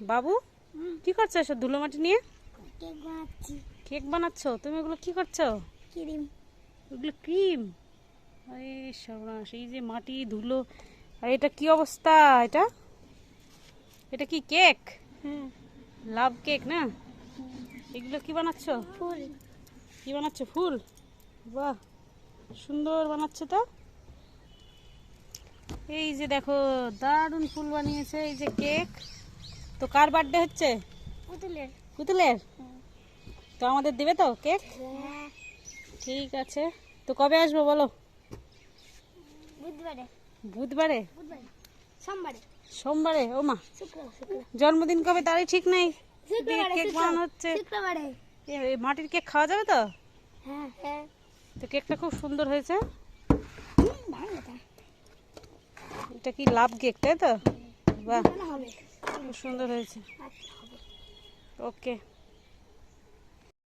বাবু কি করছো এসব ধুলো মাটি নিয়ে? কেক বানাচ্ছি। কেক বানাচ্ছো? তুমি ওগুলো কি করছো? ক্রিম। ওগুলো ক্রিম? আরে সর্বনাশ, এই যে মাটি ধুলো, আর এটা কি অবস্থা? এটা এটা কি কেক? লাভ কেক না? এগুলো কি বানাচ্ছো? ফুল। কি বানাচ্ছো? ফুল? বাহ, সুন্দর বানাচ্ছে তো। এই যে দেখো, দারুণ ফুল বানিয়েছে। এই যে কেক। তো কার বার্থডে হচ্ছে? পুতুলের। পুতুলের? তো আমাদের দেবে তো কেক? হ্যাঁ। ঠিক আছে। তো কবে আসবো বলো? বুধবারে। বুধবারে? বুধবারে। সোমবারে। সোমবারে? ও মা, শুক্র। জন্মদিন কবে তারই ঠিক নেই। শুক্রবারে। কেক বানানো হচ্ছে। শুক্রবারে। এই মাটির কেক খাওয়া যাবে তো? হ্যাঁ হ্যাঁ। তো কেকটা খুব সুন্দর হয়েছে। ভালো কথা। এটা কি লাভ কেক, তাই তো? বাহ, হবে। খুব সুন্দর হয়েছে। আচ্ছা হবে। ওকে।